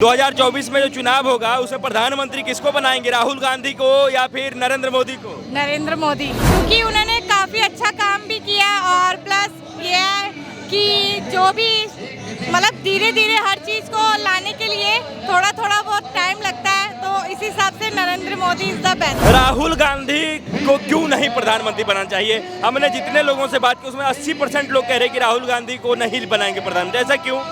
2024 में जो चुनाव होगा उसमें प्रधानमंत्री किसको बनाएंगे, राहुल गांधी को या फिर नरेंद्र मोदी को? नरेंद्र मोदी, क्योंकि उन्होंने काफी अच्छा काम भी किया और प्लस ये है कि जो भी मतलब धीरे धीरे हर चीज को लाने के लिए थोड़ा थोड़ा बहुत टाइम लगता है, तो इस हिसाब से Narendra Modi is the best. Rahul Gandhi को क्यों नहीं प्रधानमंत्री बनाना चाहिए? हमने जितने लोगों से बात की उसमें 80% लोग कह रहे हैं कि राहुल गांधी को नहीं बनाएंगे प्रधानमंत्री। ऐसा क्यों?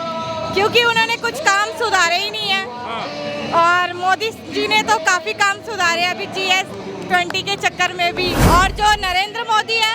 क्योंकि उन्होंने कुछ काम सुधारे ही नहीं है। और मोदी जी ने तो काफी काम सुधारे अभी GS20 के चक्कर में भी। और जो नरेंद्र मोदी है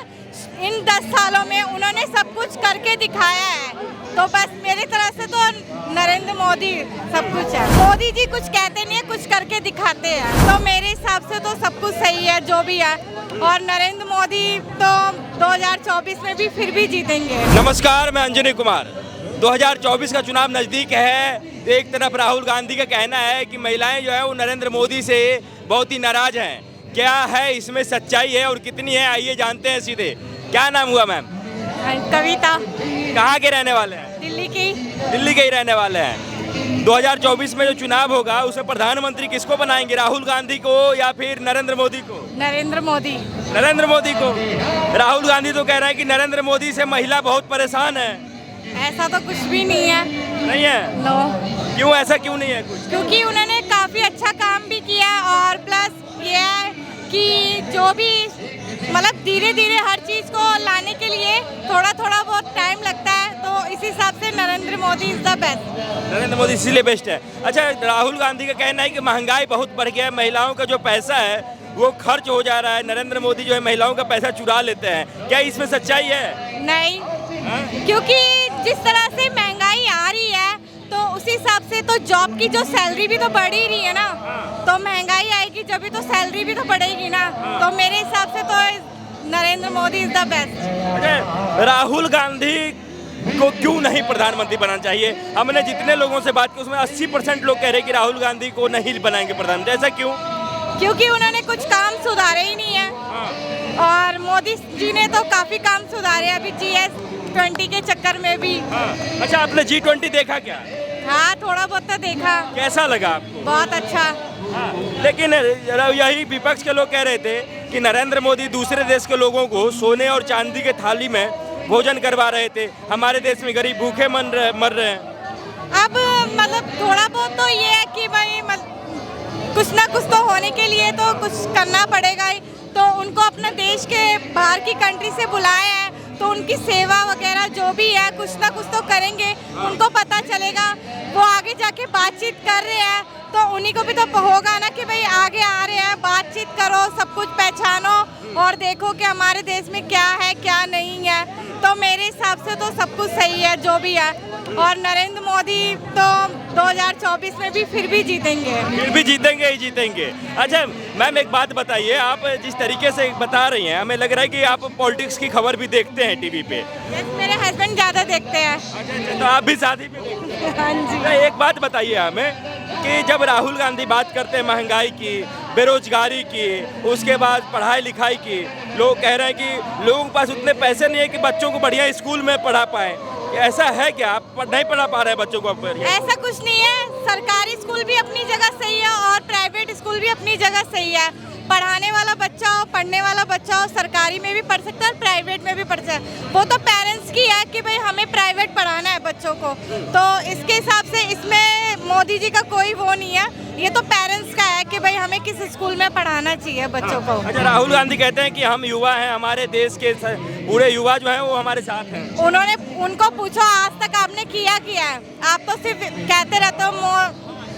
इन 10 सालों में उन्होंने सब कुछ करके दिखाया है, तो बस मेरी तरफ से तो नरेंद्र मोदी सब कुछ है। मोदी जी कुछ कहते नहीं है, कुछ करके दिखाते हैं, तो मेरे हिसाब से तो सब कुछ सही है जो भी है। और नरेंद्र मोदी तो 2024 में भी फिर भी जीतेंगे। नमस्कार, मैं अंजनी कुमार। 2024 का चुनाव नज़दीक है। एक तरफ राहुल गांधी का कहना है कि महिलाएं जो है वो नरेंद्र मोदी से बहुत ही नाराज हैं। क्या है इसमें सच्चाई है और कितनी है, आइए जानते हैं सीधे। क्या नाम हुआ मैम? कविता। कहाँ के रहने वाले हैं? दिल्ली की। दिल्ली के ही रहने वाले हैं। 2024 में जो चुनाव होगा उसमें प्रधानमंत्री किसको बनाएंगे, राहुल गांधी को या फिर नरेंद्र मोदी को? नरेंद्र मोदी। नरेंद्र मोदी को। राहुल गांधी तो कह रहे हैं कि नरेंद्र मोदी से महिला बहुत परेशान है। ऐसा तो कुछ भी नहीं है। नहीं है? नो। क्यों, ऐसा क्यों नहीं है कुछ? क्योंकि उन्होंने काफी अच्छा काम भी किया और प्लस ये है कि जो भी मतलब धीरे धीरे हर चीज को लाने के लिए थोड़ा थोड़ा बहुत टाइम लगता है, तो इस हिसाब से Narendra Modi is the best. Narendra Modi इसीलिए बेस्ट है। अच्छा, राहुल गांधी का कहना है कि महंगाई बहुत बढ़ गया है, महिलाओं का जो पैसा है वो खर्च हो जा रहा है, नरेंद्र मोदी जो है महिलाओं का पैसा चुरा लेते हैं। क्या इसमें सच्चाई है? नहीं। क्योंकि जिस तरह से महंगाई आ रही है तो उस हिसाब से तो जॉब की जो सैलरी भी तो बढ़ ही रही है ना, तो महंगाई आएगी जब भी तो सैलरी भी तो बढ़ेगी ना, तो मेरे हिसाब से तो Narendra Modi is the best. Rahul Gandhi को क्यों नहीं प्रधानमंत्री बनाना चाहिए? हमने जितने लोगों से बात की उसमें 80% लोग कह रहे हैं कि राहुल गांधी को नहीं बनाएंगे प्रधानमंत्री। ऐसा क्यों? क्योंकि उन्होंने कुछ काम सुधारे ही नहीं है। और मोदी जी ने तो काफी काम सुधारे अभी GS20 के चक्कर में भी। अच्छा, आपने G20 देखा क्या? हाँ, थोड़ा बहुत तो देखा। कैसा लगा आपको? बहुत अच्छा। लेकिन यही विपक्ष के लोग कह रहे थे कि नरेंद्र मोदी दूसरे देश के लोगों को सोने और चांदी के थाली में भोजन करवा रहे थे, हमारे देश में गरीब भूखे मर रहे हैं। अब मतलब थोड़ा बहुत तो ये है कि भाई कुछ ना कुछ तो होने के लिए तो कुछ करना पड़ेगा ही, तो उनको अपना देश के बाहर की कंट्री से बुलाया है, तो उनकी सेवा वगैरह जो भी है कुछ ना कुछ तो करेंगे, उनको पता चलेगा। वो आगे जाके बातचीत कर रहे हैं तो उन्हीं को भी तो होगा ना कि भाई आगे आ रहे हैं, बातचीत करो, सब कुछ पहचानो और देखो कि हमारे देश में क्या है क्या नहीं है, तो मेरे हिसाब से तो सब कुछ सही है जो भी है। और नरेंद्र मोदी तो 2024 में भी फिर भी जीतेंगे। फिर भी जीतेंगे ही जीतेंगे। अच्छा मैम, एक बात बताइए, आप जिस तरीके से बता रही हैं हमें लग रहा है कि आप पॉलिटिक्स की खबर भी देखते हैं टीवी पे। यस, मेरे हस्बैंड ज़्यादा देखते हैं। अच्छा, तो आप भी शादी पे देखते हैं? हाँ जी। एक बात बताइए हमें कि जब राहुल गांधी बात करते हैं महंगाई की, बेरोजगारी की, उसके बाद पढ़ाई लिखाई की, लोग कह रहे हैं कि लोगों के पास उतने पैसे नहीं है कि बच्चों को बढ़िया स्कूल में पढ़ा पाएं। ऐसा है क्या? आप नहीं पढ़ा पा रहे हैं बच्चों को? ऐसा कुछ नहीं है, सरकारी स्कूल भी अपनी जगह सही है और प्राइवेट स्कूल भी अपनी जगह सही है। पढ़ाने वाला बच्चा हो, पढ़ने वाला बच्चा हो, सरकारी में भी पढ़ सकता है और प्राइवेट में भी पढ़ सकता है। वो तो पेरेंट्स की है कि भाई हमें प्राइवेट पढ़ाना है बच्चों को, तो इसके हिसाब से इसमें मोदी जी का कोई वो नहीं है, ये तो पेरेंट्स का है कि भाई हमें किस स्कूल में पढ़ाना चाहिए बच्चों को। अच्छा, राहुल गांधी कहते हैं कि हम युवा हैं, हमारे देश के पूरे युवा जो हैं वो हमारे साथ हैं। उन्होंने उनको पूछो आज तक आपने किया है? आप तो सिर्फ कहते रहते हो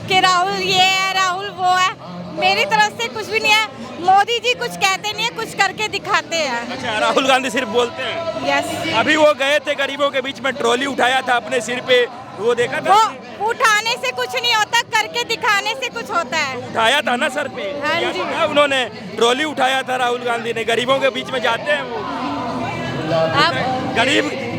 कि राहुल ये है, राहुल वो है। मेरी तरफ से कुछ भी नहीं है, मोदी जी कुछ कहते नहीं है, कुछ करके दिखाते हैं। अच्छा, राहुल गांधी सिर्फ बोलते हैं? यस। अभी वो गए थे गरीबों के बीच में, ट्रॉली उठाया था अपने सिर पे, वो देखा था? वो उठाने से कुछ नहीं होता, करके दिखाने से कुछ होता है। उठाया था ना सर पे? हाँ जी। उन्होंने ट्रॉली उठाया था राहुल गांधी ने, गरीबों के बीच में जाते हैं वो। अब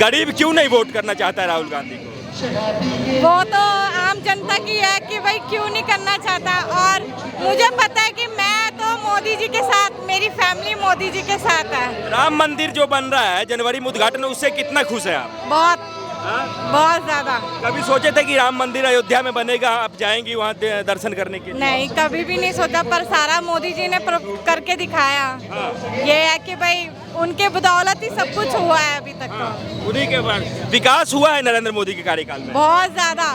गरीब क्यों नहीं वोट करना चाहता है राहुल गांधी को? वो तो आम जनता की है कि भाई क्यों नहीं करना चाहता, और मुझे पता है कि मैं तो मोदी जी के साथ, मेरी फैमिली मोदी जी के साथ है। राम मंदिर जो बन रहा है जनवरी में उद्घाटन, उससे कितना खुश है आप? बहुत। हाँ? बहुत ज्यादा। कभी सोचे थे कि राम मंदिर अयोध्या में बनेगा, आप जाएंगी वहाँ दर्शन करने के लिए? नहीं, कभी भी नहीं सोचा, पर सारा मोदी जी ने करके दिखाया। हाँ। ये है कि भाई उनके बदौलत ही सब कुछ हुआ है अभी तक। तो उन्हीं के बाद विकास हुआ है नरेंद्र मोदी के कार्यकाल में। बहुत ज्यादा।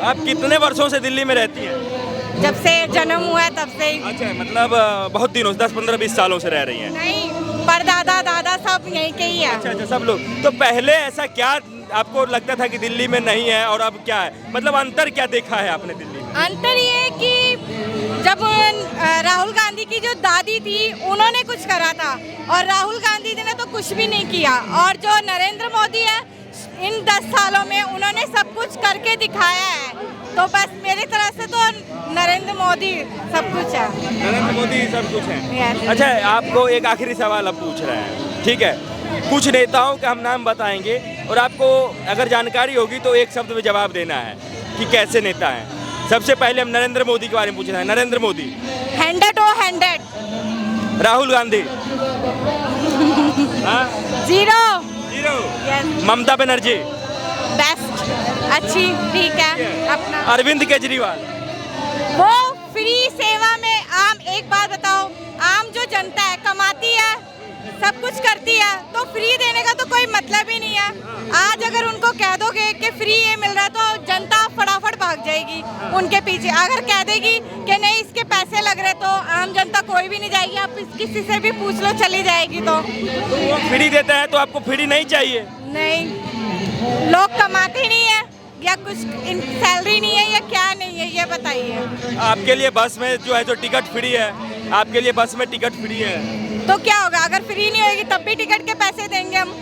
आप कितने वर्षों से दिल्ली में रहती हैं? जब से जन्म हुआ है तब से ही। अच्छा, मतलब बहुत दिनों से 10, 15, 20 सालों से रह रही हैं? नहीं, परदादा दादा सब यहीं के ही है। अच्छा अच्छा, सब लोग। तो पहले ऐसा क्या आपको लगता था कि दिल्ली में नहीं है और अब क्या है, मतलब अंतर क्या देखा है आपने दिल्ली में? अंतर ये है कि जब राहुल गांधी की जो दादी थी उन्होंने कुछ करा था और राहुल गांधी जी ने तो कुछ भी नहीं किया, और जो नरेंद्र मोदी है इन 10 सालों में उन्होंने सब कुछ करके दिखाया है। तो बस मेरी तरफ से तो नरेंद्र मोदी सब कुछ है। नरेंद्र मोदी सब कुछ है। Yes. अच्छा, आपको एक आखिरी सवाल अब पूछ रहे हैं, ठीक है? कुछ नेताओं का हम नाम बताएंगे और आपको अगर जानकारी होगी तो एक शब्द में जवाब देना है कि कैसे नेता हैं। सबसे पहले हम नरेंद्र मोदी के बारे में पूछ रहे हैं। नरेंद्र मोदी 100 or 100। राहुल गांधी हाँ? 0। 0। Yes. ममता बनर्जी बेस्ट, अच्छी, ठीक है अपना। अरविंद केजरीवाल वो फ्री सेवा में आम, एक बात बताओ, आम जो जनता है कमाती है, सब कुछ करती है, तो फ्री देने का तो कोई मतलब ही नहीं है। आज अगर उनको कह दोगे कि फ्री ये मिल रहा है तो जनता फटाफट भाग जाएगी उनके पीछे। अगर कह देगी कि नहीं इसके पैसे लग रहे तो आम जनता कोई भी नहीं जाएगी। आप किसी से भी पूछ लो, चली जाएगी। तो वो फ्री देता है तो आपको फ्री नहीं चाहिए? नहीं, लोग कमाते नहीं है या कुछ सैलरी नहीं है या क्या नहीं है, ये बताइए। आपके लिए बस में जो है तो टिकट फ्री है, आपके लिए बस में टिकट फ्री है, तो क्या होगा अगर फ्री नहीं होगी तब भी टिकट के पैसे देंगे हम?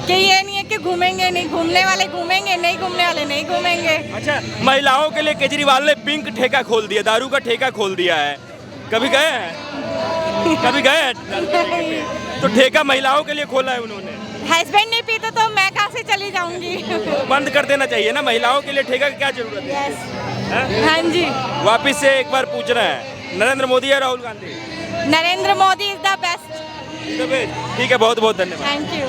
कि ये नहीं है कि घूमेंगे नहीं, घूमने वाले घूमेंगे, नहीं घूमने वाले नहीं घूमेंगे। अच्छा, महिलाओं के लिए केजरीवाल ने पिंक ठेका खोल दिया, दारू का ठेका खोल दिया है। कभी गए हैं? कभी गए हैं? तो ठेका महिलाओं के लिए खोला है उन्होंने। हस्बैंड नहीं पीते तो मैं कहाँ से चली जाऊंगी? बंद कर देना चाहिए ना, महिलाओं के लिए ठेका की क्या जरूरत है? हैं? हाँ जी। वापिस से एक बार पूछ रहे हैं, नरेंद्र मोदी या Rahul Gandhi? Narendra Modi is the best. ठीक है, बहुत बहुत धन्यवाद। Thank you.